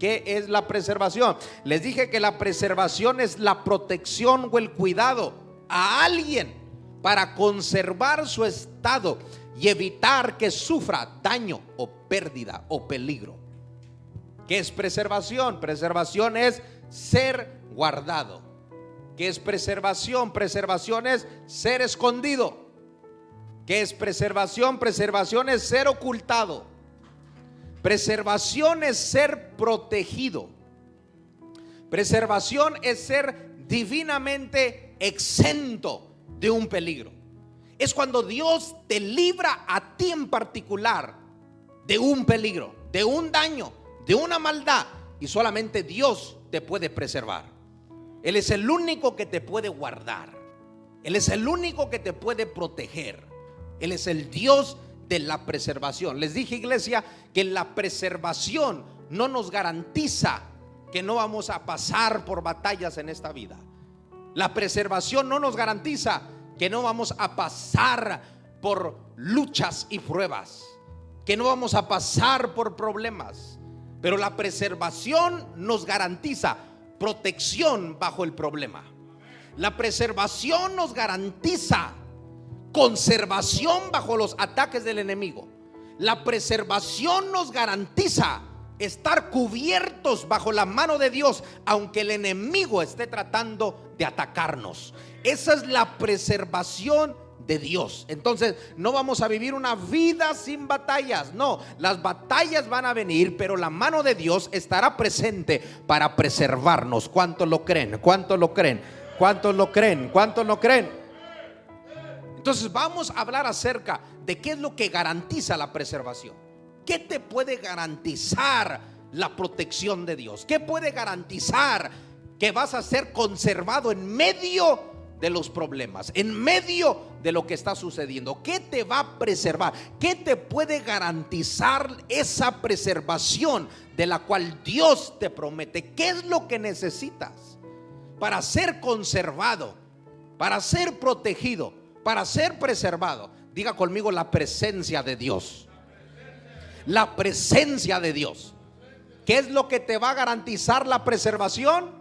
¿Qué es la preservación? Les dije que la preservación es la protección o el cuidado a alguien para conservar su estado y evitar que sufra daño o pérdida o peligro. ¿Qué es preservación? Preservación es ser guardado. ¿Qué es preservación? Preservación es ser escondido. ¿Qué es preservación? Preservación es ser ocultado. Preservación es ser protegido. Preservación es ser divinamente exento de un peligro. Es cuando Dios te libra a ti en particular de un peligro, de un daño, de una maldad, y solamente Dios te puede preservar. Él es el único que te puede guardar. Él es el único que te puede proteger. Él es el Dios de la preservación. Les dije, iglesia, que la preservación no nos garantiza que no vamos a pasar por batallas en esta vida. La preservación no nos garantiza que no vamos a pasar por luchas y pruebas, que no vamos a pasar por problemas. Pero la preservación nos garantiza protección bajo el problema. La preservación nos garantiza conservación bajo los ataques del enemigo. La preservación nos garantiza estar cubiertos bajo la mano de Dios, aunque el enemigo esté tratando de atacarnos. Esa es la preservación de Dios. Entonces no vamos a vivir una vida sin batallas. No, las batallas van a venir, pero la mano de Dios estará presente para preservarnos. ¿Cuántos lo creen? ¿Cuántos lo creen? ¿Cuántos lo creen? ¿Cuántos lo creen? Entonces vamos a hablar acerca de qué es lo que garantiza la preservación. ¿Qué te puede garantizar la protección de Dios? ¿Qué puede garantizar que vas a ser conservado en medio de los problemas, en medio de lo que está sucediendo? ¿Qué te va a preservar? ¿Qué te puede garantizar esa preservación de la cual Dios te promete? ¿Qué es lo que necesitas para ser conservado, para ser protegido, para ser preservado? Diga conmigo: la presencia de Dios. La presencia de Dios. ¿Qué es lo que te va a garantizar la preservación?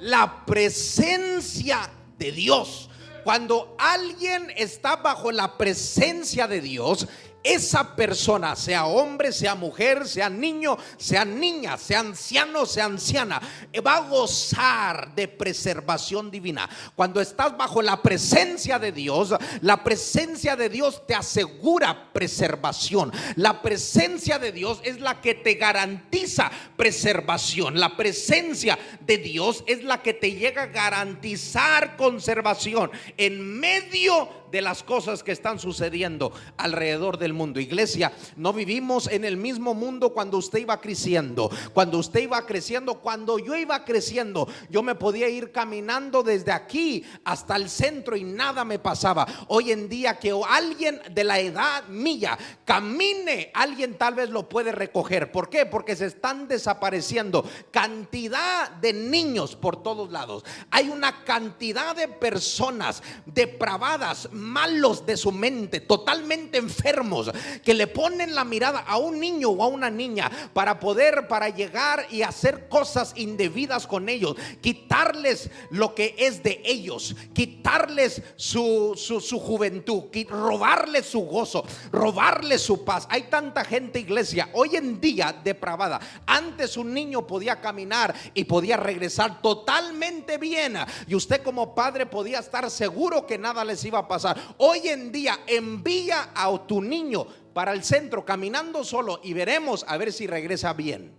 La presencia de Dios. Cuando alguien está bajo la presencia de Dios, esa persona, sea hombre, sea mujer, sea niño, sea niña, sea anciano, sea anciana, va a gozar de preservación divina. Cuando estás bajo la presencia de Dios, la presencia de Dios te asegura preservación. La presencia de Dios es la que te garantiza preservación. La presencia de Dios es la que te llega a garantizar conservación en medio de las cosas que están sucediendo alrededor del mundo. Iglesia, no vivimos en el mismo mundo cuando usted iba creciendo. Cuando usted iba creciendo, cuando yo iba creciendo, yo me podía ir caminando desde aquí hasta el centro y nada me pasaba. Hoy en día, que alguien de la edad mía camine, alguien tal vez lo puede recoger. ¿Por qué? Porque se están desapareciendo cantidad de niños por todos lados. Hay una cantidad de personas depravadas, malos de su mente, totalmente enfermos, que le ponen la mirada a un niño o a una niña para llegar y hacer cosas indebidas con ellos, quitarles lo que es de ellos, quitarles su juventud, robarles su gozo, robarles su paz. Hay tanta gente, iglesia, hoy en día depravada. Antes un niño podía caminar y podía regresar totalmente bien, y usted como padre podía estar seguro que nada les iba a pasar. Hoy en día envía a tu niño para el centro caminando solo y veremos a ver si regresa bien.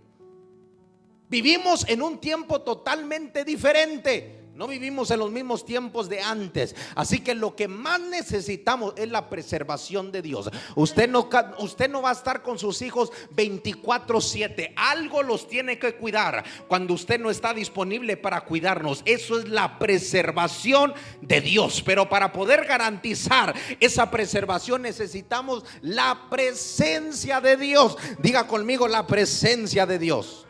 Vivimos en un tiempo totalmente diferente. No vivimos en los mismos tiempos de antes. Así que lo que más necesitamos es la preservación de Dios. Usted no va a estar con sus hijos 24/7. Algo los tiene que cuidar cuando usted no está disponible para cuidarnos. Eso es la preservación de Dios. Pero para poder garantizar esa preservación necesitamos la presencia de Dios. Diga conmigo: la presencia de Dios.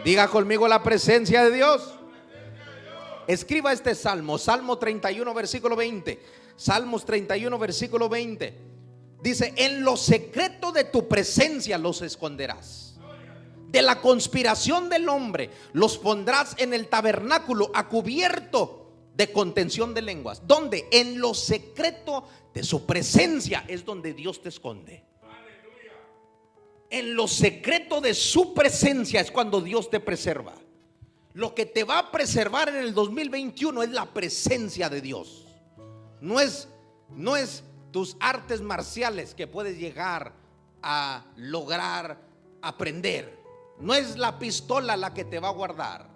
Diga conmigo: la presencia de Dios. Escriba este salmo, Salmo 31 versículo 20. Salmos 31 versículo 20. Dice: en lo secreto de tu presencia los esconderás. de la conspiración del hombre los pondrás en el tabernáculo a cubierto de contención de lenguas. Donde en lo secreto de su presencia es donde Dios te esconde. En lo secreto de su presencia es cuando Dios te preserva. Lo que te va a preservar en el 2021 es la presencia de Dios. No es tus artes marciales que puedes llegar a lograr aprender. No es la pistola la que te va a guardar.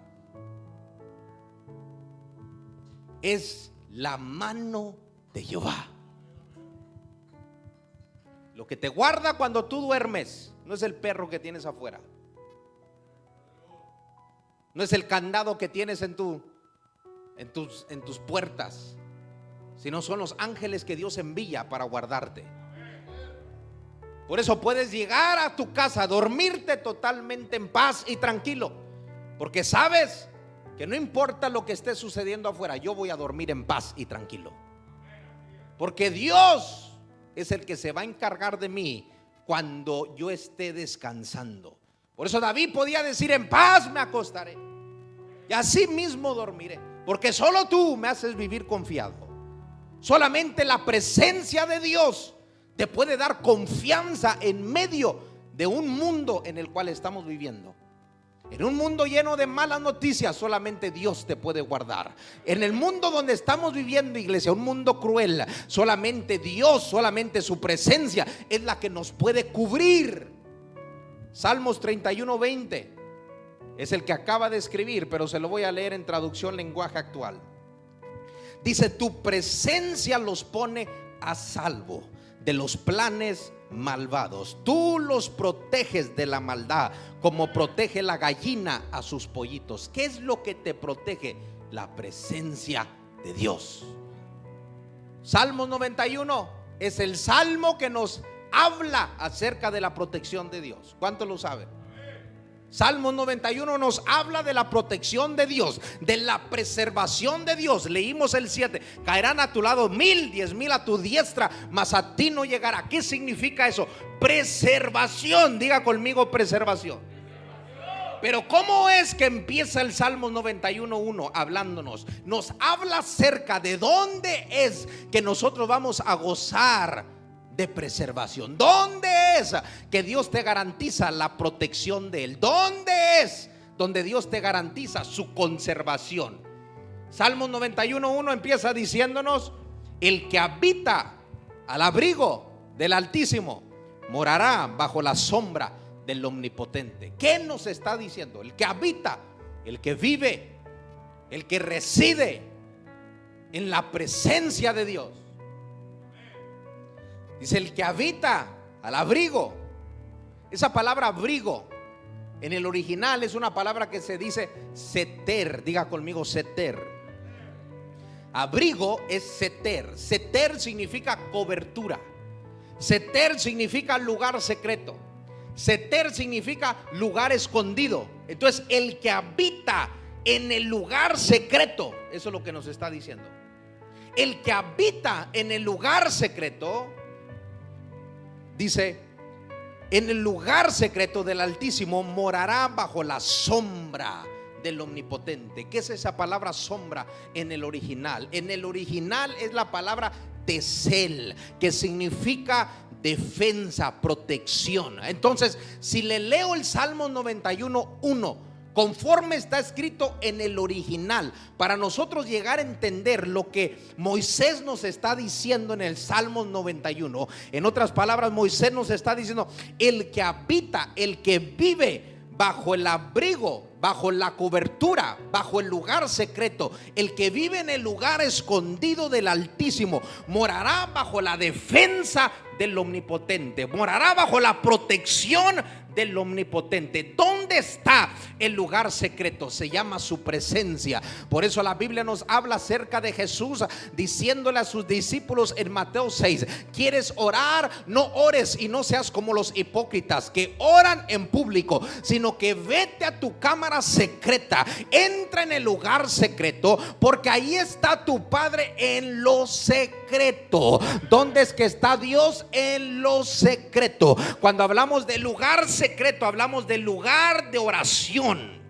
Es la mano de Jehová. Lo que te guarda cuando tú duermes no es el perro que tienes afuera. No es el candado que tienes en tus puertas, sino son los ángeles que Dios envía para guardarte. Por eso puedes llegar a tu casa, dormirte totalmente en paz y tranquilo, porque sabes que no importa lo que esté sucediendo afuera, yo voy a dormir en paz y tranquilo, porque Dios es el que se va a encargar de mí cuando yo esté descansando. Por eso David podía decir: en paz me acostaré y así mismo dormiré, porque solo tú me haces vivir confiado. Solamente la presencia de Dios te puede dar confianza en medio de un mundo en el cual estamos viviendo. En un mundo lleno de malas noticias, solamente Dios te puede guardar. En el mundo donde estamos viviendo, iglesia, un mundo cruel, solamente Dios, solamente su presencia es la que nos puede cubrir. Salmos 31:20 es el que acaba de escribir, pero se lo voy a leer en traducción lenguaje actual. Dice: tu presencia los pone a salvo de los planes malvados. Tú los proteges de la maldad, como protege la gallina a sus pollitos. ¿Qué es lo que te protege? La presencia de Dios. Salmo 91 es el salmo que nos habla acerca de la protección de Dios. ¿Cuántos lo saben? Salmo 91 nos habla de la protección de Dios, de la preservación de Dios. Leímos el 7: caerán a tu lado 1000, 10,000 a tu diestra, mas a ti no llegará. ¿Qué significa eso? Preservación. Diga conmigo: preservación. Pero ¿cómo es que empieza el Salmo 91:1 hablándonos? Nos habla acerca de dónde es que nosotros vamos a gozar de preservación. ¿Dónde es que Dios te garantiza la protección de Él? ¿Dónde es donde Dios te garantiza su conservación? Salmo 91:1 empieza diciéndonos: el que habita al abrigo del Altísimo morará bajo la sombra del Omnipotente. ¿Qué nos está diciendo? El que habita, el que vive, el que reside en la presencia de Dios. Dice: el que habita al abrigo. Esa palabra abrigo en el original es una palabra que se dice seter. Diga conmigo: seter. Abrigo es seter. Seter significa cobertura. Seter significa lugar secreto. Seter significa lugar escondido. Entonces, el que habita en el lugar secreto, eso es lo que nos está diciendo. El que habita en el lugar secreto, dice: en el lugar secreto del Altísimo morará bajo la sombra del Omnipotente. ¿Qué es esa palabra sombra en el original? En el original es la palabra tesel, que significa defensa, protección. Entonces, si le leo el Salmo 91:1 conforme está escrito en el original, para nosotros llegar a entender lo que Moisés nos está diciendo en el Salmo 91, en otras palabras, Moisés nos está diciendo: el que habita, el que vive bajo el abrigo, bajo la cobertura, bajo el lugar secreto, el que vive en el lugar escondido del Altísimo, morará bajo la defensa del Omnipotente, morará bajo la protección del Omnipotente. ¿Dónde está el lugar secreto? Se llama su presencia. Por eso la Biblia nos habla acerca de Jesús diciéndole a sus discípulos en Mateo 6: ¿quieres orar? No ores y no seas como los hipócritas que oran en público, sino que vete a tu cámara secreta, entra en el lugar secreto, porque ahí está tu Padre en lo secreto. secreto. ¿Dónde es que está Dios? En lo secreto. Cuando hablamos de lugar secreto, hablamos del lugar de oración.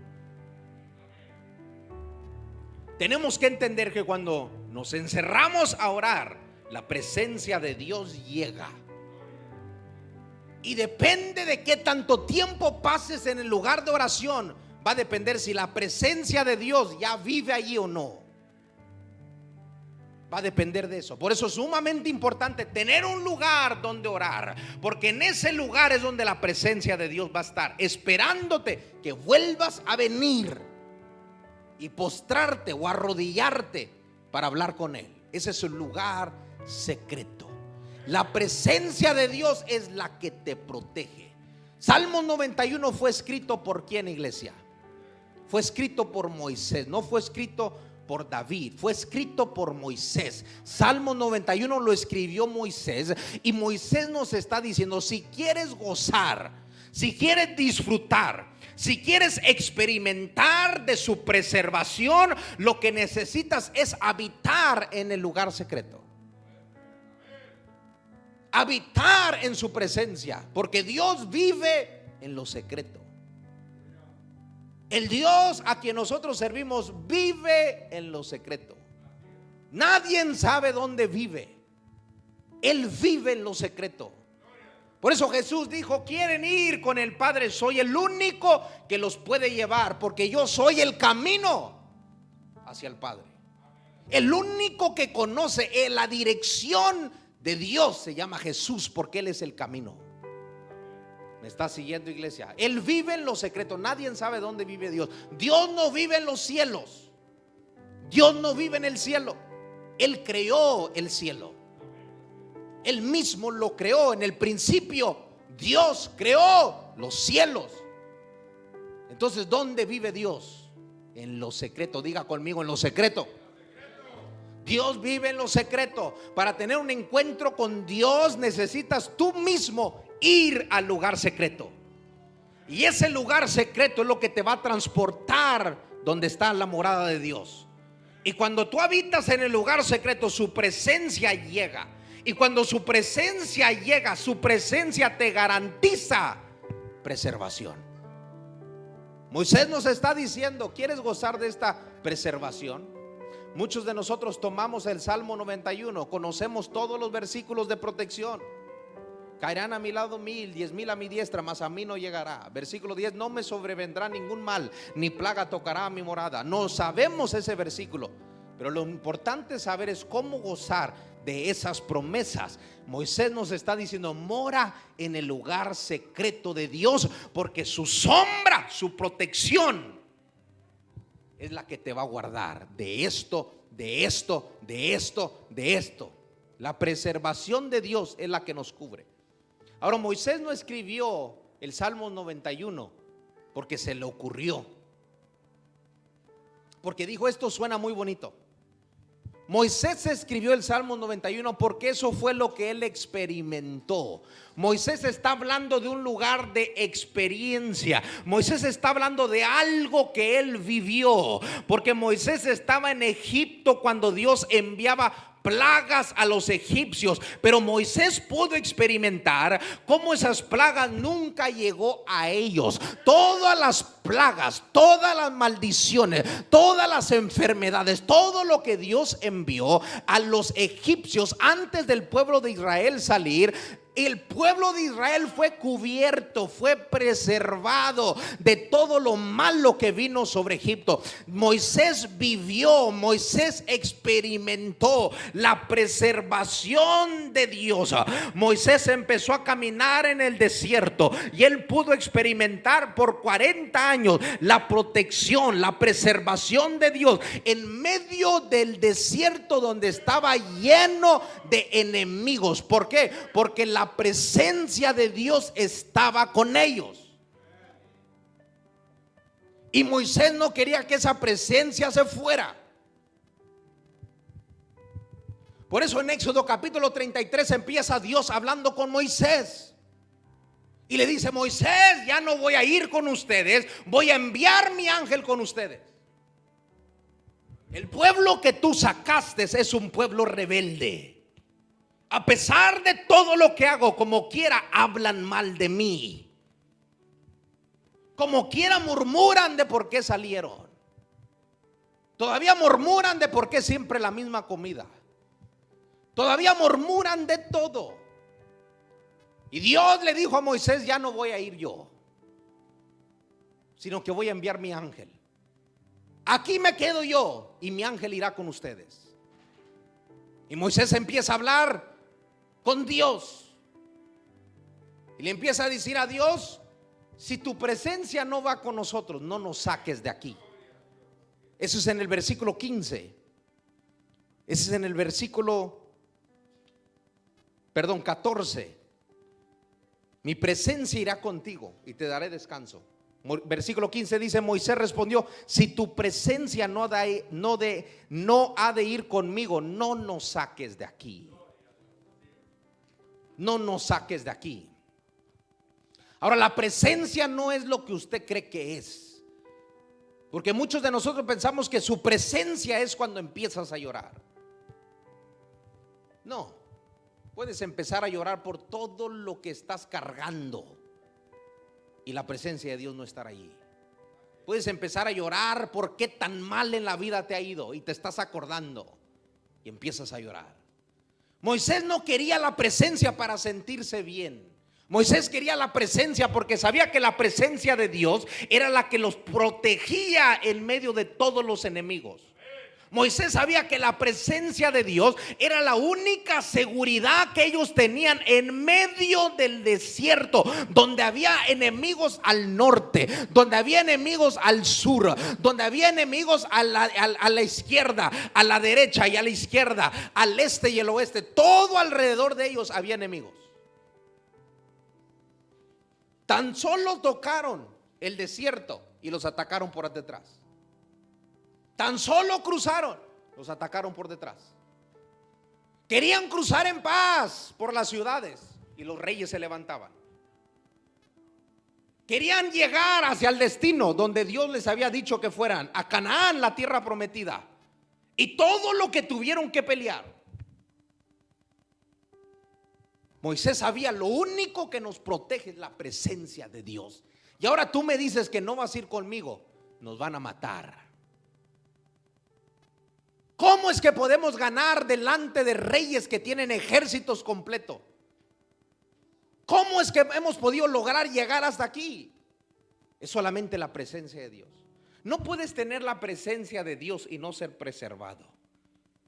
Tenemos que entender que cuando nos encerramos a orar, la presencia de Dios llega. Y depende de qué tanto tiempo pases en el lugar de oración, va a depender si la presencia de Dios ya vive allí o no. Va a depender de eso. Por eso es sumamente importante tener un lugar donde orar, porque en ese lugar es donde la presencia de Dios va a estar, esperándote que vuelvas a venir y postrarte o arrodillarte para hablar con Él. Ese es un lugar secreto. La presencia de Dios es la que te protege. Salmo 91 fue escrito por ¿quién, iglesia? Fue escrito por Moisés, no fue escrito por David, fue escrito por Moisés. Salmo 91 lo escribió Moisés, y Moisés nos está diciendo: si quieres gozar, si quieres disfrutar, si quieres experimentar de su preservación, lo que necesitas es habitar en el lugar secreto. Habitar en su presencia, porque Dios vive en lo secreto. El Dios a quien nosotros servimos vive en lo secreto. Nadie sabe dónde vive. Él vive en lo secreto. Por eso Jesús dijo: quieren ir con el Padre, soy el único que los puede llevar, porque yo soy el camino hacia el Padre. El único que conoce la dirección de Dios se llama Jesús, porque Él es el camino. ¿Me está siguiendo, iglesia? Él vive en lo secreto. Nadie sabe dónde vive Dios. Dios no vive en los cielos. Dios no vive en el cielo. Él creó el cielo. Él mismo lo creó. En el principio Dios creó los cielos. Entonces, ¿dónde vive Dios? En lo secreto. Diga conmigo: en lo secreto. Dios vive en lo secreto. Para tener un encuentro con Dios necesitas tú mismo ir al lugar secreto. Y ese lugar secreto es lo que te va a transportar donde está la morada de Dios. Y cuando tú habitas en el lugar secreto, su presencia llega. Y cuando su presencia llega, su presencia te garantiza preservación. Moisés nos está diciendo: ¿quieres gozar de esta preservación? Muchos de nosotros tomamos el Salmo 91, conocemos todos los versículos de protección. Caerán a mi lado 1000, 10,000 a mi diestra, mas a mí no llegará. Versículo 10: no me sobrevendrá ningún mal, ni plaga tocará a mi morada. No sabemos ese versículo, pero lo importante saber es cómo gozar de esas promesas. Moisés nos está diciendo: mora en el lugar secreto de Dios, porque su sombra, su protección es la que te va a guardar de esto, de esto, de esto, de esto. La preservación de Dios es la que nos cubre. Ahora, Moisés no escribió el Salmo 91 porque se le ocurrió, porque dijo: esto suena muy bonito. Moisés escribió el Salmo 91 porque eso fue lo que él experimentó. Moisés está hablando de un lugar de experiencia. Moisés está hablando de algo que él vivió, porque Moisés estaba en Egipto cuando Dios enviaba plagas a los egipcios, pero Moisés pudo experimentar cómo esas plagas nunca llegó a ellos. Todas las plagas, todas las maldiciones, todas las enfermedades, todo lo que Dios envió a los egipcios antes del pueblo de Israel salir, el pueblo de Israel fue cubierto, fue preservado de todo lo malo que vino sobre Egipto. Moisés vivió, Moisés experimentó la preservación de Dios. Moisés empezó a caminar en el desierto y él pudo experimentar por 40 años la protección, la preservación de Dios en medio del desierto donde estaba lleno de enemigos. ¿Por qué? Porque la presencia de Dios estaba con ellos. Y Moisés no quería que esa presencia se fuera. Por eso en Éxodo capítulo 33 empieza Dios hablando con Moisés y le dice: Moisés, ya no voy a ir con ustedes, voy a enviar mi ángel con ustedes. El pueblo que tú sacaste es un pueblo rebelde. A pesar de todo lo que hago, como quiera hablan mal de mí. Como quiera murmuran de por qué salieron. Todavía murmuran de por qué siempre la misma comida. Todavía murmuran de todo. Y Dios le dijo a Moisés: ya no voy a ir yo, sino que voy a enviar mi ángel. Aquí me quedo yo y mi ángel irá con ustedes. Y Moisés empieza a hablar con Dios y le empieza a decir a Dios: si tu presencia no va con nosotros, no nos saques de aquí. Eso es en el versículo 15. Ese es en el versículo 14. Mi presencia irá contigo y te daré descanso. Versículo 15 dice: Moisés respondió: si tu presencia no ha de ir conmigo, no nos saques de aquí. No nos saques de aquí. Ahora, la presencia no es lo que usted cree que es, porque muchos de nosotros pensamos que su presencia es cuando empiezas a llorar. No, puedes empezar a llorar por todo lo que estás cargando y la presencia de Dios no estará allí. Puedes empezar a llorar por qué tan mal en la vida te ha ido y te estás acordando y empiezas a llorar. Moisés no quería la presencia para sentirse bien. Moisés quería la presencia porque sabía que la presencia de Dios era la que los protegía en medio de todos los enemigos. Moisés sabía que la presencia de Dios era la única seguridad que ellos tenían en medio del desierto, donde había enemigos al norte, donde había enemigos al sur, donde había enemigos a la izquierda, a la derecha y a la izquierda, al este y el oeste. Todo alrededor de ellos había enemigos. Tan solo tocaron el desierto y los atacaron por detrás. Tan solo cruzaron, los atacaron por detrás. Querían cruzar en paz por las ciudades y los reyes se levantaban. Querían llegar hacia el destino donde Dios les había dicho que fueran, a Canaán, la tierra prometida, y todo lo que tuvieron que pelear. Moisés sabía: lo único que nos protege es la presencia de Dios. Y ahora tú me dices que no vas a ir conmigo, nos van a matar. ¿Cómo es que podemos ganar delante de reyes que tienen ejércitos completos? ¿Cómo es que hemos podido lograr llegar hasta aquí? Es solamente la presencia de Dios. No puedes tener la presencia de Dios y no ser preservado.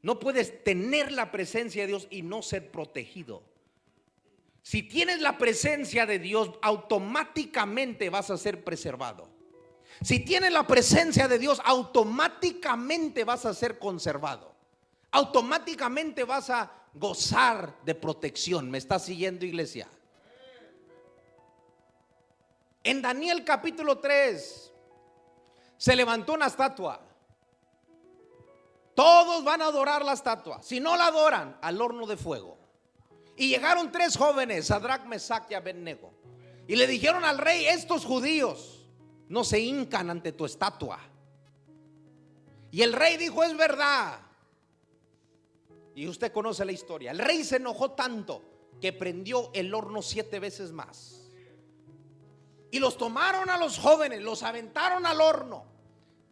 No puedes tener la presencia de Dios y no ser protegido. Si tienes la presencia de Dios, automáticamente vas a ser preservado. Si tienes la presencia de Dios, automáticamente vas a ser conservado. Automáticamente vas a gozar de protección. ¿Me está siguiendo, iglesia? En Daniel capítulo 3 se levantó una estatua. Todos van a adorar la estatua. Si no la adoran, al horno de fuego. Y llegaron 3 jóvenes, Sadrac, Mesac y Abednego, y le dijeron al rey: estos judíos no se hincan ante tu estatua. Y el rey dijo: es verdad. Y usted conoce la historia. El rey se enojó tanto que prendió el horno 7 veces más. Y los tomaron a los jóvenes, los aventaron al horno.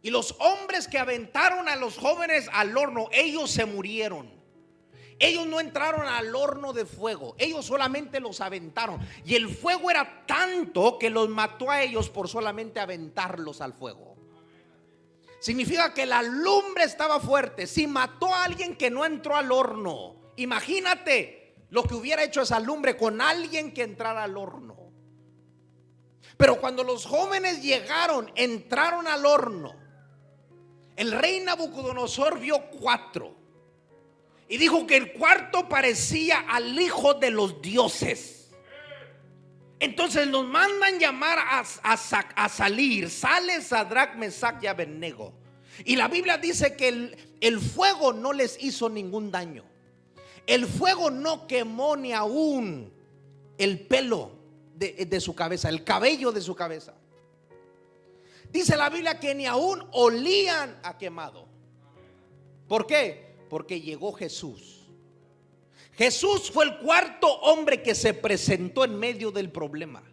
Y los hombres que aventaron a los jóvenes al horno, ellos se murieron. Ellos no entraron al horno de fuego, ellos solamente los aventaron. Y el fuego era tanto que los mató a ellos por solamente aventarlos al fuego. Significa que la lumbre estaba fuerte. Si mató a alguien que no entró al horno, imagínate lo que hubiera hecho esa lumbre con alguien que entrara al horno. Pero cuando los jóvenes llegaron, entraron al horno, el rey Nabucodonosor vio 4 y dijo que el cuarto parecía al hijo de los dioses. Entonces los mandan llamar a salir. Sale Sadrac, Mesac y Abednego. Y la Biblia dice que el fuego no les hizo ningún daño. El fuego no quemó ni aún el pelo de su cabeza, el cabello de su cabeza. Dice la Biblia que ni aún olían a quemado. ¿Por qué? Porque llegó Jesús. Jesús fue el cuarto hombre que se presentó en medio del problema.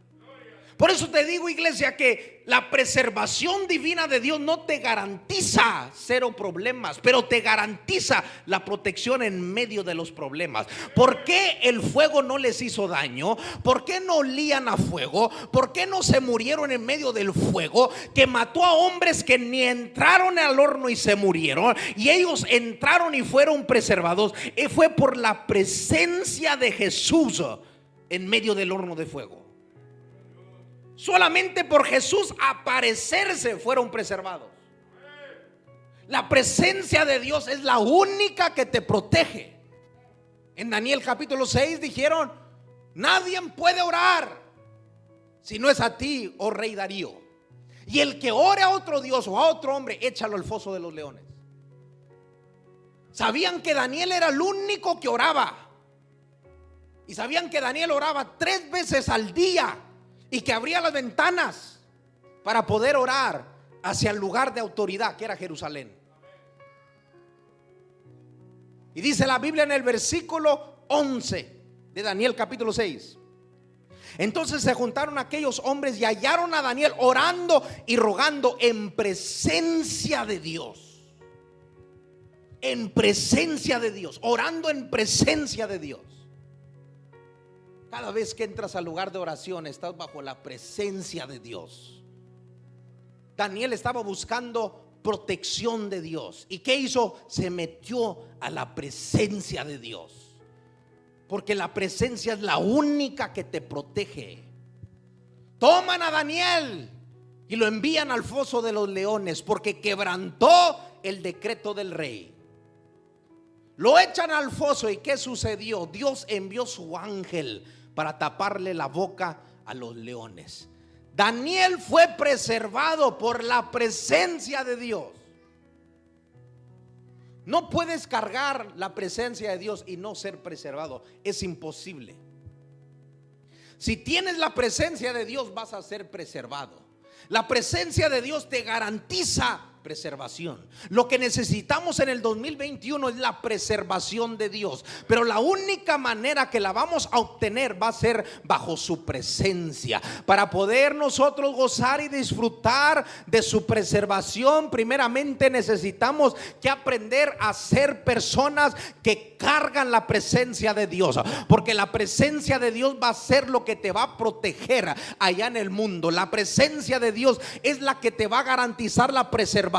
Por eso te digo, iglesia, que la preservación divina de Dios no te garantiza cero problemas, pero te garantiza la protección en medio de los problemas. ¿Por qué el fuego no les hizo daño? ¿Por qué no olían a fuego? ¿Por qué no se murieron en medio del fuego que mató a hombres que ni entraron al horno y se murieron, y ellos entraron y fueron preservados? Fue por la presencia de Jesús en medio del horno de fuego. Solamente por Jesús aparecerse fueron preservados. La presencia de Dios es la única que te protege. En Daniel capítulo 6 dijeron: nadie puede orar si no es a ti, oh rey Darío. Y el que ore a otro Dios o a otro hombre, échalo al foso de los leones. Sabían que Daniel era el único que oraba. Y sabían que Daniel oraba 3 veces al día, y que abría las ventanas para poder orar hacia el lugar de autoridad que era Jerusalén. Y dice la Biblia en el versículo 11 de Daniel capítulo 6: entonces se juntaron aquellos hombres y hallaron a Daniel orando y rogando en presencia de Dios. En presencia de Dios, orando en presencia de Dios. Cada vez que entras al lugar de oración, estás bajo la presencia de Dios. Daniel estaba buscando protección de Dios. ¿Y qué hizo? Se metió a la presencia de Dios, porque la presencia es la única que te protege. Toman a Daniel y lo envían al foso de los leones, porque quebrantó el decreto del rey. Lo echan al foso. ¿Y qué sucedió? Dios envió su ángel para taparle la boca a los leones. Daniel fue preservado por la presencia de Dios. No puedes cargar la presencia de Dios y no ser preservado. Es imposible. Si tienes la presencia de Dios, vas a ser preservado. La presencia de Dios te garantiza preservación. Lo que necesitamos en el 2021 es la preservación de Dios, pero la única manera que la vamos a obtener va a ser bajo su presencia. Para poder nosotros gozar y disfrutar de su preservación, primeramente necesitamos que aprender a ser personas que cargan la presencia de Dios, porque la presencia de Dios va a ser lo que te va a proteger allá en el mundo. La presencia de Dios es la que te va a garantizar la preservación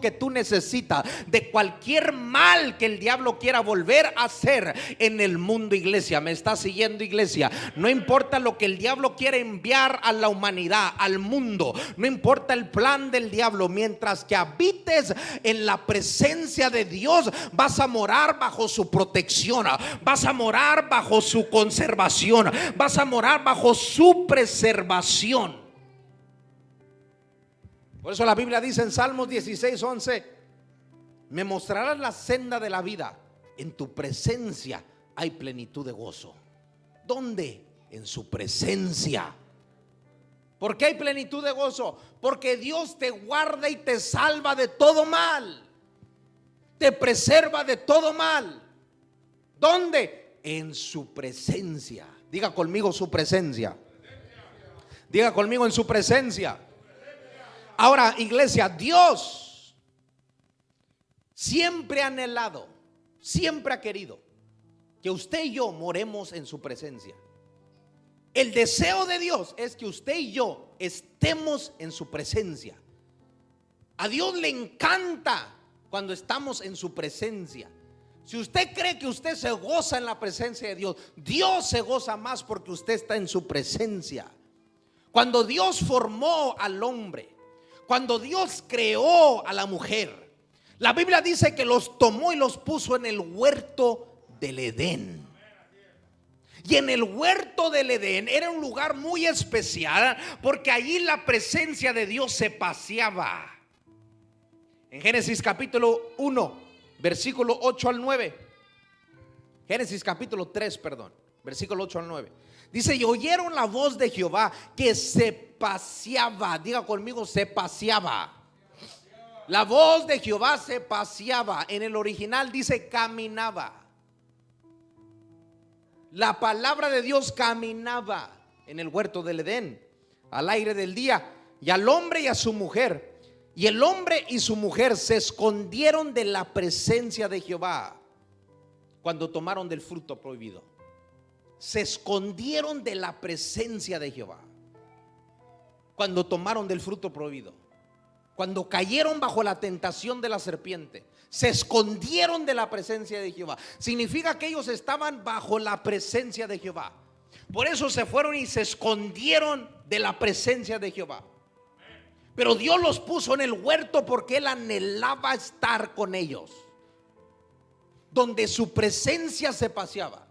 que tú necesitas de cualquier mal que el diablo quiera volver a hacer en el mundo. Iglesia, ¿me está siguiendo, iglesia? No importa lo que el diablo quiere enviar a la humanidad, al mundo, no importa el plan del diablo, mientras que habites en la presencia de Dios, vas a morar bajo su protección, vas a morar bajo su conservación, vas a morar bajo su preservación. Por eso la Biblia dice en Salmos 16:11: me mostrarás la senda de la vida, en tu presencia hay plenitud de gozo. ¿Dónde? En su presencia. ¿Por qué hay plenitud de gozo? Porque Dios te guarda y te salva de todo mal, te preserva de todo mal. ¿Dónde? En su presencia. Diga conmigo: su presencia. Diga conmigo: en su presencia. Ahora, iglesia, Dios siempre ha anhelado, siempre ha querido que usted y yo moremos en su presencia. El deseo de Dios es que usted y yo estemos en su presencia. A Dios le encanta cuando estamos en su presencia. Si usted cree que usted se goza en la presencia de Dios, Dios se goza más porque usted está en su presencia. Cuando Dios formó al hombre, cuando Dios creó a la mujer, la Biblia dice que los tomó y los puso en el huerto del Edén. Y en el huerto del Edén era un lugar muy especial, porque allí la presencia de Dios se paseaba. En Génesis capítulo 1, versículo 8 al 9. Génesis capítulo 3, perdón, versículo 8 al 9. Dice: y oyeron la voz de Jehová que se paseaba. Diga conmigo: se paseaba. La voz de Jehová se paseaba. En el original dice caminaba. La palabra de Dios caminaba en el huerto del Edén al aire del día, y al hombre y a su mujer. Y el hombre y su mujer se escondieron de la presencia de Jehová cuando tomaron del fruto prohibido. Se escondieron de la presencia de Jehová cuando tomaron del fruto prohibido. Cuando cayeron bajo la tentación de la serpiente, se escondieron de la presencia de Jehová. Significa que ellos estaban bajo la presencia de Jehová. Por eso se fueron y se escondieron de la presencia de Jehová. Pero Dios los puso en el huerto porque Él anhelaba estar con ellos, donde su presencia se paseaba.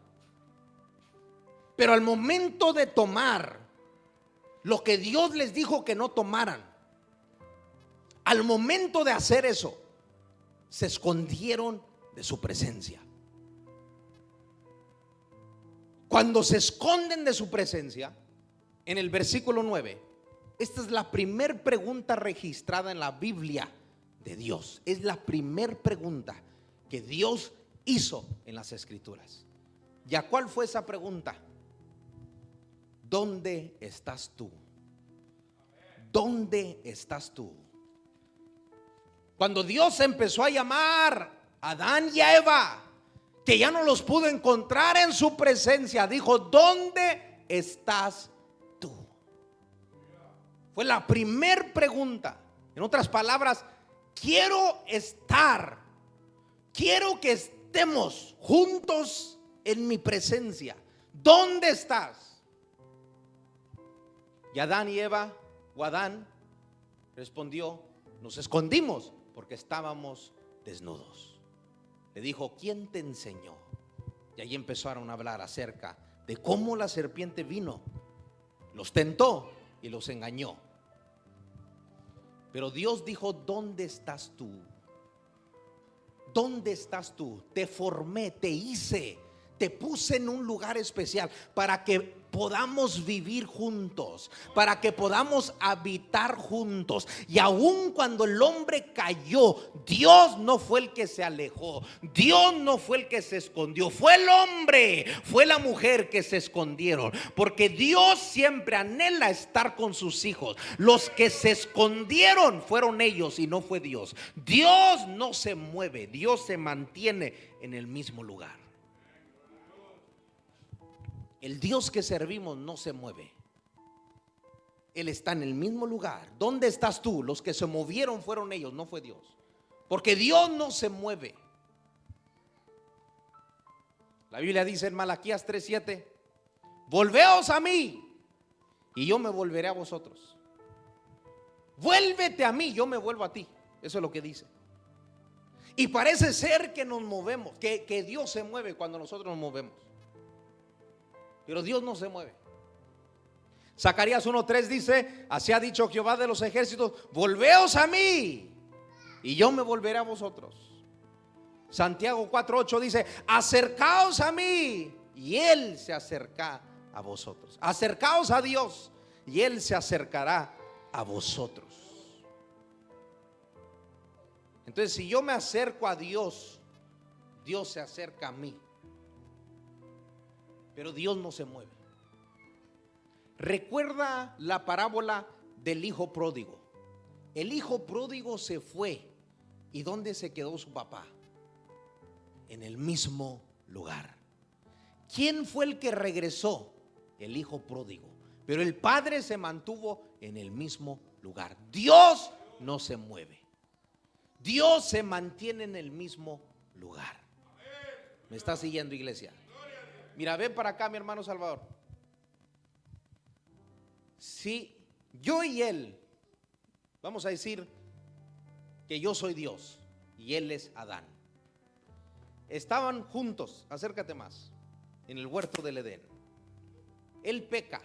Pero al momento de tomar lo que Dios les dijo que no tomaran, al momento de hacer eso, se escondieron de su presencia. Cuando se esconden de su presencia, en el versículo 9, esta es la primer pregunta registrada en la Biblia de Dios. Es la primer pregunta que Dios hizo en las Escrituras. ¿Ya cuál fue esa pregunta? ¿Dónde estás tú? ¿Dónde estás tú? Cuando Dios empezó a llamar a Adán y a Eva, que ya no los pudo encontrar en su presencia, dijo: ¿dónde estás tú? Fue la primer pregunta. En otras palabras, quiero que estemos juntos en mi presencia. ¿Dónde estás? Y Adán y Eva, o Adán, respondió: nos escondimos porque estábamos desnudos. Le dijo: ¿quién te enseñó? Y ahí empezaron a hablar acerca de cómo la serpiente vino, los tentó y los engañó. Pero Dios dijo: ¿dónde estás tú? ¿Dónde estás tú? Te formé, te hice, te puse en un lugar especial para que podamos vivir juntos, para que podamos habitar juntos. Y aun cuando el hombre cayó, Dios no fue el que se alejó, Dios no fue el que se escondió, fue el hombre, fue la mujer que se escondieron, porque Dios siempre anhela estar con sus hijos. Los que se escondieron fueron ellos y no fue Dios. Dios no se mueve, Dios se mantiene en el mismo lugar. El Dios que servimos no se mueve. Él está en el mismo lugar. ¿Dónde estás tú? Los que se movieron fueron ellos, no fue Dios. Porque Dios no se mueve. La Biblia dice en Malaquías 3:7: volveos a mí y yo me volveré a vosotros. Vuélvete a mí, yo me vuelvo a ti. Eso es lo que dice. Y parece ser que nos movemos, que Dios se mueve cuando nosotros nos movemos. Pero Dios no se mueve. Zacarías 1:3 dice: así ha dicho Jehová de los ejércitos, volveos a mí y yo me volveré a vosotros. Santiago 4:8 dice: acercaos a mí y Él se acerca a vosotros. Acercaos a Dios y Él se acercará a vosotros. Entonces, si yo me acerco a Dios, Dios se acerca a mí. Pero Dios no se mueve. Recuerda la parábola del hijo pródigo. El hijo pródigo se fue. ¿Y dónde se quedó su papá? En el mismo lugar. ¿Quién fue el que regresó? El hijo pródigo. Pero el padre se mantuvo en el mismo lugar. Dios no se mueve. Dios se mantiene en el mismo lugar. ¿Me está siguiendo, iglesia? Mira, ven para acá, mi hermano Salvador. Si yo y él, vamos a decir que yo soy Dios y él es Adán, estaban juntos, acércate más, en el huerto del Edén. Él peca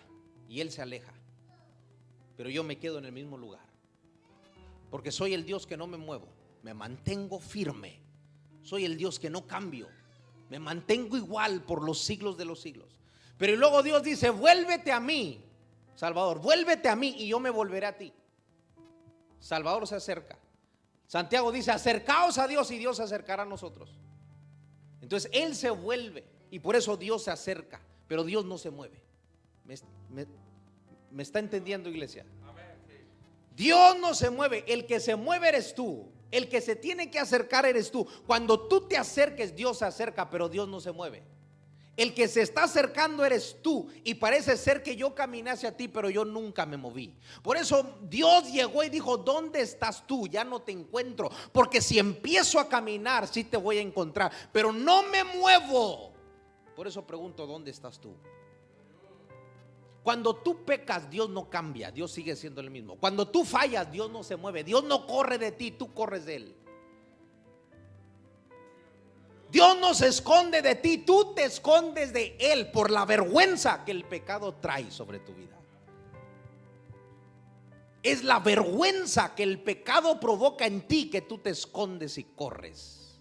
y él se aleja, pero yo me quedo en el mismo lugar, porque soy el Dios que no me muevo, me mantengo firme. Soy el Dios que no cambio, me mantengo igual por los siglos de los siglos. Pero luego Dios dice: vuélvete a mí, Salvador, vuélvete a mí y yo me volveré a ti. Salvador se acerca. Santiago dice: acercaos a Dios y Dios se acercará a nosotros. Entonces Él se vuelve. Y por eso Dios se acerca, pero Dios no se mueve. ¿Me está entendiendo, iglesia? Dios no se mueve, el que se mueve eres tú. El que se tiene que acercar eres tú. Cuando tú te acerques, Dios se acerca, pero Dios no se mueve. El que se está acercando eres tú. Y parece ser que yo caminé hacia ti, pero yo nunca me moví. Por eso Dios llegó y dijo: ¿dónde estás tú? Ya no te encuentro. Porque si empiezo a caminar, sí te voy a encontrar, pero no me muevo. Por eso pregunto: ¿dónde estás tú? Cuando tú pecas, Dios no cambia, Dios sigue siendo el mismo. Cuando tú fallas, Dios no se mueve, Dios no corre de ti, tú corres de Él. Dios no se esconde de ti, tú te escondes de Él por la vergüenza que el pecado trae sobre tu vida. Es la vergüenza que el pecado provoca en ti que tú te escondes y corres.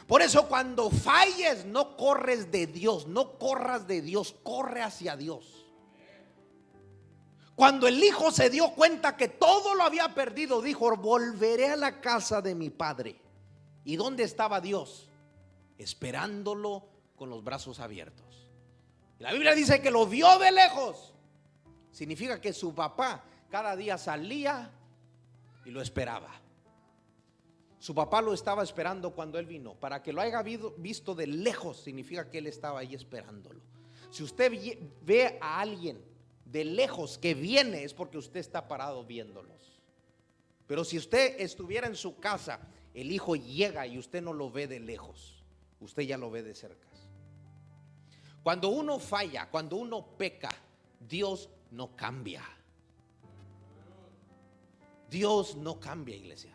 Por eso cuando falles, no corres de Dios, no corras de Dios, corre hacia Dios. Cuando el hijo se dio cuenta que todo lo había perdido, dijo: volveré a la casa de mi padre. ¿Y dónde estaba Dios? Esperándolo con los brazos abiertos. Y la Biblia dice que lo vio de lejos. Significa que su papá cada día salía y lo esperaba. Su papá lo estaba esperando cuando él vino. Para que lo haya visto de lejos, significa que él estaba ahí esperándolo. Si usted ve a alguien de lejos que viene, es porque usted está parado viéndolos. Pero si usted estuviera en su casa, el hijo llega y usted no lo ve de lejos, usted ya lo ve de cerca. Cuando uno falla, cuando uno peca, Dios no cambia. Dios no cambia, iglesia.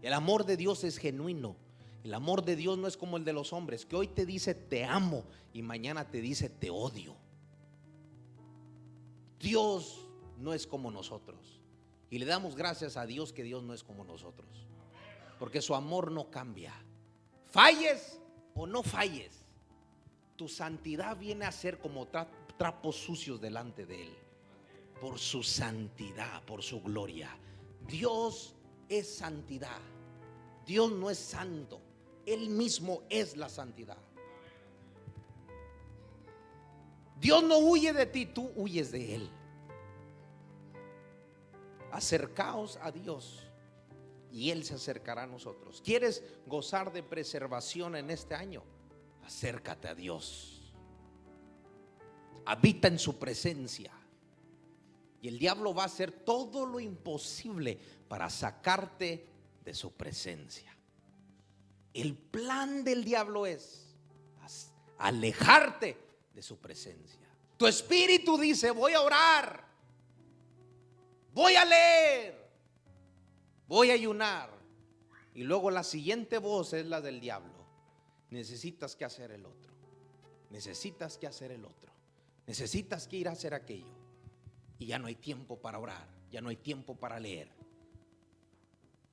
El amor de Dios es genuino. El amor de Dios no es como el de los hombres, que hoy te dice te amo y mañana te dice te odio. Dios no es como nosotros. Y le damos gracias a Dios que Dios no es como nosotros, porque su amor no cambia. Falles o no falles, tu santidad viene a ser como trapos sucios delante de Él. Por su santidad, por su gloria. Dios es santidad. Dios no es santo, Él mismo es la santidad. Dios no huye de ti, tú huyes de Él. Acercaos a Dios y Él se acercará a nosotros. ¿Quieres gozar de preservación en este año? Acércate a Dios. Habita en su presencia. Y el diablo va a hacer todo lo imposible para sacarte de su presencia. El plan del diablo es alejarte de su presencia. Tu espíritu dice: voy a orar, voy a leer, voy a ayunar. Y luego la siguiente voz es la del diablo: necesitas que hacer el otro, necesitas que hacer el otro, necesitas que ir a hacer aquello. Y ya no hay tiempo para orar, ya no hay tiempo para leer.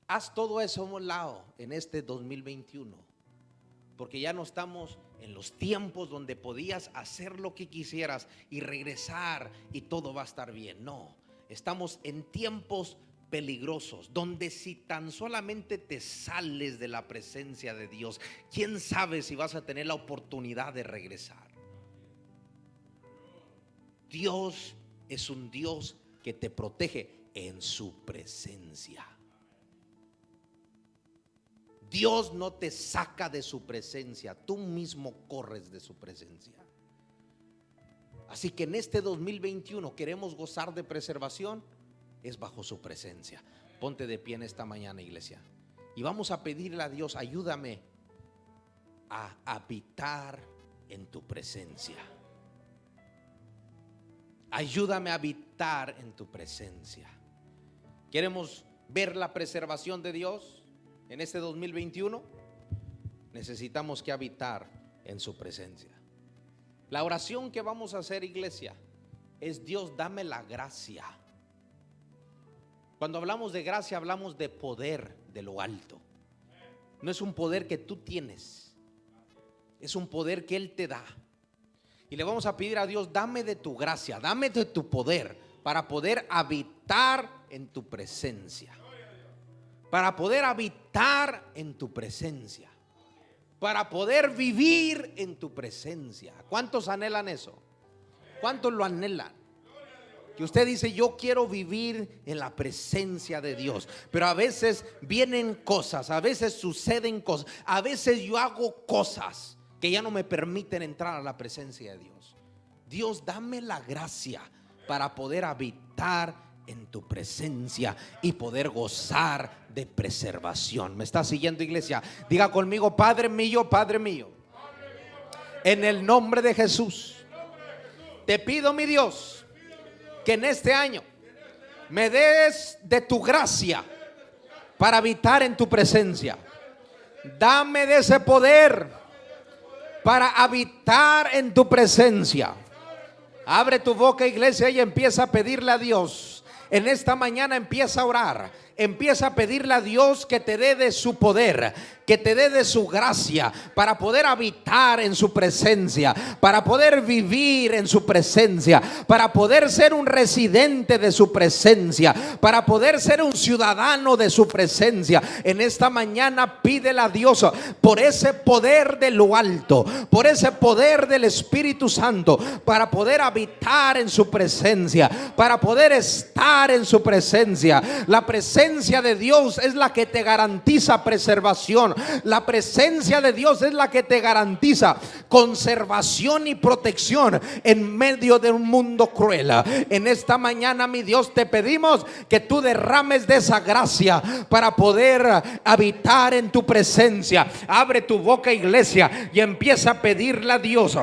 Haz todo eso a un lado en este 2021, porque ya no estamos en los tiempos donde podías hacer lo que quisieras y regresar y todo va a estar bien. No, estamos en tiempos peligrosos, donde si tan solamente te sales de la presencia de Dios, quién sabe si vas a tener la oportunidad de regresar. Dios es un Dios que te protege en su presencia. Dios no te saca de su presencia, tú mismo corres de su presencia. Así que en este 2021 queremos gozar de preservación, es bajo su presencia. Ponte de pie en esta mañana, iglesia, y vamos a pedirle a Dios: ayúdame a habitar en tu presencia. Ayúdame a habitar en tu presencia. ¿Queremos ver la preservación de Dios en este 2021? Necesitamos que habitar en su presencia. La oración que vamos a hacer, iglesia, es: Dios, dame la gracia. Cuando hablamos de gracia, hablamos de poder de lo alto. No es un poder que tú tienes, es un poder que Él te da. Y le vamos a pedir a Dios: dame de tu gracia, dame de tu poder, para poder habitar en tu presencia. Para poder habitar en tu presencia. para poder vivir en tu presencia. ¿Cuántos anhelan eso? ¿Cuántos lo anhelan? Que usted dice: yo quiero vivir en la presencia de Dios. Pero a veces vienen cosas, a veces suceden cosas, a veces yo hago cosas que ya no me permiten entrar a la presencia de Dios. Dios, dame la gracia para poder habitar en tu presencia y poder gozar de preservación. ¿Me está siguiendo, iglesia? Diga conmigo: Padre mío, en el nombre de Jesús, te pido, mi Dios, que en este año me des de tu gracia para habitar en tu presencia. Dame de ese poder para habitar en tu presencia. Abre tu boca, iglesia, y empieza a pedirle a Dios. En esta mañana empieza a orar. Empieza a pedirle a Dios que te dé de su poder, que te dé de su gracia para poder habitar en su presencia, para poder vivir en su presencia, para poder ser un residente de su presencia, para poder ser un ciudadano de su presencia. En esta mañana pídele a Dios por ese poder de lo alto, por ese poder del Espíritu Santo, para poder habitar en su presencia, para poder estar en su presencia. La presencia de Dios es la que te garantiza preservación. La presencia de Dios es la que te garantiza conservación y protección en medio de un mundo cruel. En esta mañana, mi Dios, te pedimos que tú derrames de esa gracia para poder habitar en tu presencia. Abre tu boca, iglesia, y empieza a pedirle a Dios.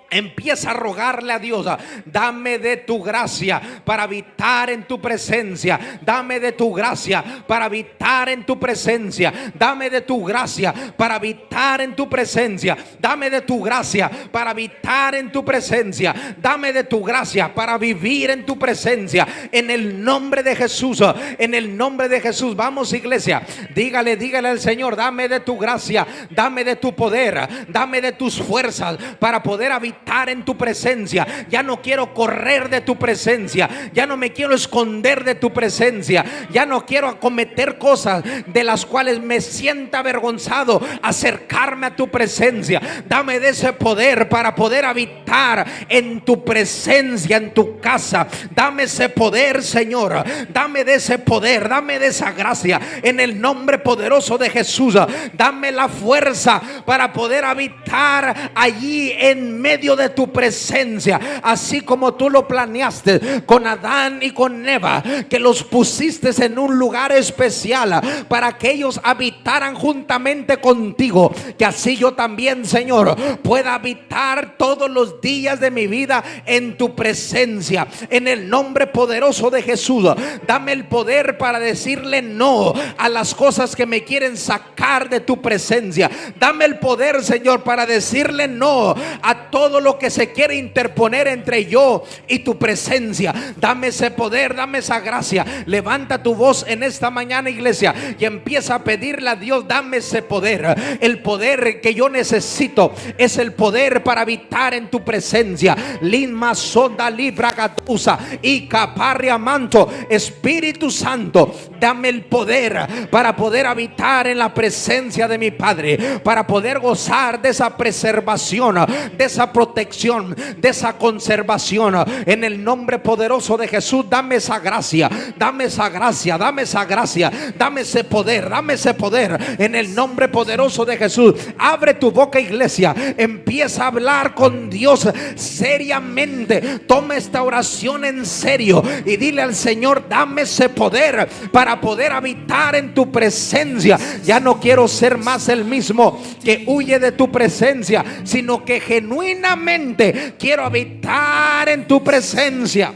Empieza a rogarle a Dios: dame de tu gracia para habitar en tu presencia. Dame de tu gracia para habitar en tu presencia. Dame de tu gracia para habitar en tu presencia. Dame de tu gracia para habitar en tu presencia. Dame de tu gracia para vivir en tu presencia. En el nombre de Jesús, en el nombre de Jesús. Vamos, iglesia, dígale al Señor: dame de tu gracia, dame de tu poder, dame de tus fuerzas para poder habitar en tu presencia. Ya no quiero correr de tu presencia, ya no me quiero esconder de tu presencia, ya no quiero cometer cosas de las cuales me sienta avergonzado acercarme a tu presencia. Dame de ese poder para poder habitar en tu presencia, en tu casa. Dame ese poder, Señor, dame de ese poder, dame de esa gracia en el nombre poderoso de Jesús. Dame la fuerza para poder habitar allí en medio de tu presencia, así como tú lo planeaste con Adán y con Eva, que los pusiste en un lugar especial para que ellos habitaran juntamente contigo. Que así yo también, Señor, pueda habitar todos los días de mi vida en tu presencia. En el nombre poderoso de Jesús, dame el poder para decirle no a las cosas que me quieren sacar de tu presencia. Dame el poder, Señor, para decirle no a todo lo que se quiere interponer entre yo y tu presencia. Dame ese poder, dame esa gracia. Levanta tu voz en esta mañana, iglesia, y empieza a pedirle a Dios: dame ese poder. El poder que yo necesito es el poder para habitar en tu presencia. Lima sonda libra gatusa y caparria manto. Espíritu Santo, dame el poder para poder habitar en la presencia de mi Padre, para poder gozar de esa preservación, de esa protección, de esa conservación. En el nombre poderoso de Jesús, dame esa gracia, dame esa gracia, dame esa gracia, dame ese poder, dame ese poder. En el nombre poderoso de Jesús, abre tu boca, iglesia, empieza a hablar con Dios seriamente. Toma esta oración en serio y dile al Señor: dame ese poder para poder habitar en tu presencia. Ya no quiero ser más el mismo que huye de tu presencia, sino que genuinamente quiero habitar en tu presencia.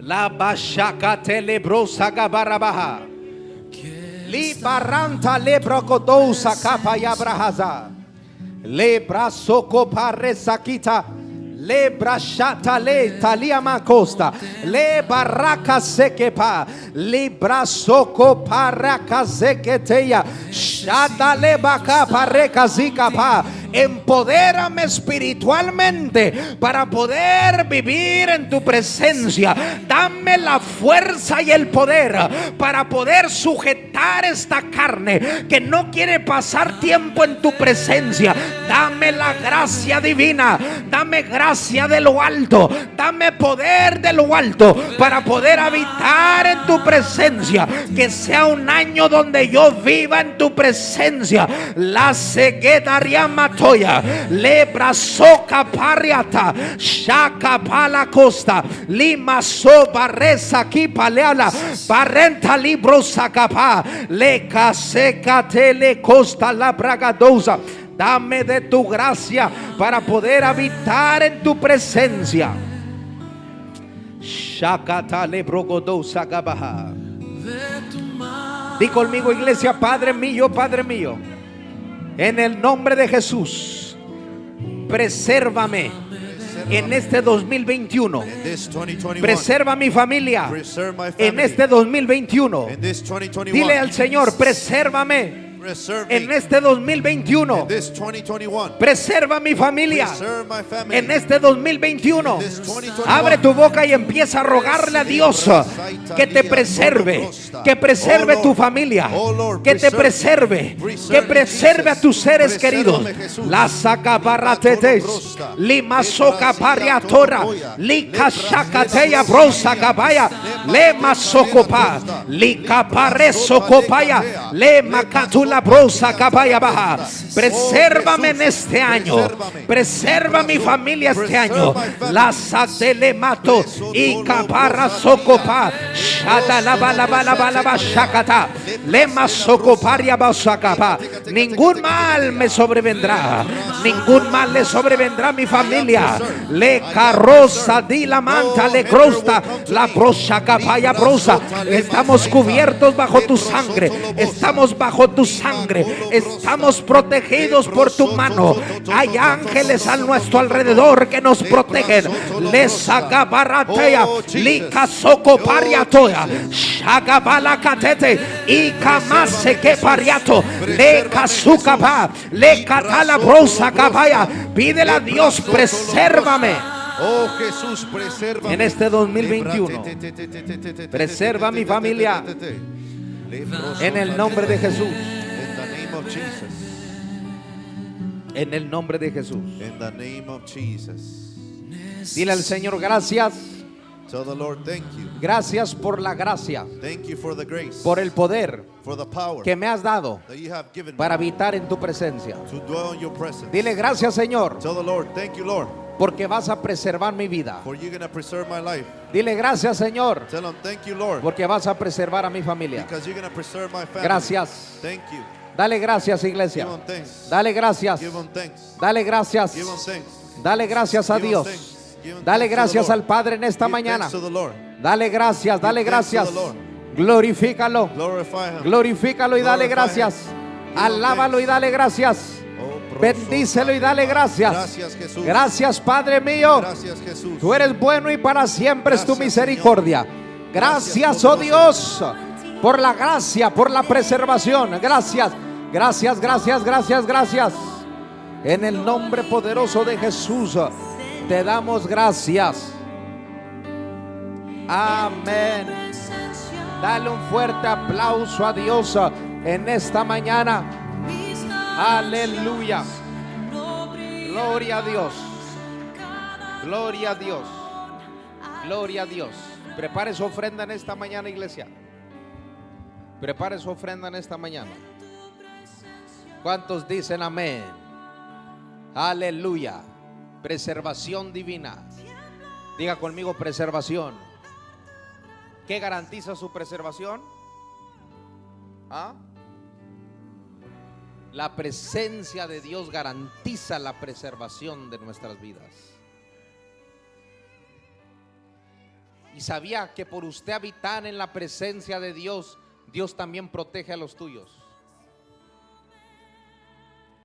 La bashaka telebrosa gabarabaha li baranta lebrocodosa capa yabrahaza le brasoko paresakita le brashata le taliama costa le baraka sekepa le brasoko paraka seketeya shada le baka pareka zikapa. empodérame espiritualmente para poder vivir en tu presencia. Dame la fuerza y el poder para poder sujetar esta carne que no quiere pasar tiempo en tu presencia. Dame la gracia divina, dame gracia de lo alto, dame poder de lo alto para poder habitar en tu presencia. Que sea un año donde yo viva en tu presencia. La sequetaria matoya, lebra soca pariata, shaka pala costa, lima so barresa aquí paleala, barrenta libro sacapa, le caseca tele costa la bragadosa. Dame de tu gracia para poder habitar en tu presencia. Shakata le brogodosa gabaha. Di conmigo, iglesia: Padre mío, en el nombre de Jesús, presérvame en este 2021. Preserva mi familia en este 2021. Dile al Señor: presérvame en este 2021. Preserva mi familia en este 2021. Abre tu boca y empieza a rogarle a Dios que te preserve, que preserve tu familia, que te preserve, que preserve a tus seres queridos. La saca barratetes, lima soca pariatora, lica shacateya brosa cabaya, le masocopa, lica pareso copaya, le macatula brosa cabaya baja. Presérvame en este año, preserva mi familia este año. La satele mato y caparra socopa, shata la bala bala bala shakata, le masocoparia basacapa. Ningún mal me sobrevendrá, ningún mal le sobrevendrá a mi familia. Le carroza di la manta le crosta la brosa capaya brosa. Estamos cubiertos bajo tu sangre, estamos bajo tu sangre, estamos protegidos por tu mano. Hay ángeles a nuestro alrededor que nos protegen. Le saca baratea, li casoco pariatoya, shagabala catete y camase que pariato, le casucapa, le catala brosa cabaya. Pídele a Dios: presérvame. Oh Jesús, preserva en este 2021. Preserva mi familia en el nombre de Jesús. En el nombre de Jesús. In the name of Jesus. Dile al Señor: gracias. Tell the Lord, thank you. Gracias por la gracia, Thank you for the grace, por el poder for the power que me has dado that you have given para me habitar en tu presencia. to dwell in your presence. Dile: gracias, Señor, Tell the Lord, thank you, Lord, porque vas a preservar mi vida. for you're going to preserve my life. Dile: gracias, Señor, Tell him, thank you, Lord, porque vas a preservar a mi familia. because you're going to preserve my family. Gracias. Thank you. Dale gracias, Give iglesia. him thanks. Dale gracias. Give him thanks. Dale gracias. Give him thanks. Dale gracias a Give him Dios. thanks. Give him Dale thanks to the gracias Lord. al Padre en esta Give mañana. thanks to the Lord. Dale gracias, dale Give thanks to gracias. the Lord. Glorifícalo. Glorify him. Glorifícalo y dale Glorify gracias. him. Alábalo y dale gracias. Oh, Bendícelo y dale gracias. Gracias, Jesús. Gracias, Padre mío. Gracias, Jesús. Tú eres bueno y para siempre es tu Gracias, misericordia. Gracias, oh Dios, por la gracia, por la preservación. Gracias, gracias, gracias, gracias, gracias. En el nombre poderoso de Jesús te damos gracias. Amén. Dale un fuerte aplauso a Dios en esta mañana. Aleluya. Gloria a Dios. Gloria a Dios. Gloria a Dios. Prepare su ofrenda en esta mañana, iglesia. Prepare su ofrenda en esta mañana. ¿Cuántos dicen amén? Aleluya. Preservación divina. Diga conmigo: preservación. ¿Qué garantiza su preservación? ¿Ah? La presencia de Dios garantiza la preservación de nuestras vidas. Y sabía que por usted habitar en la presencia de Dios, Dios también protege a los tuyos.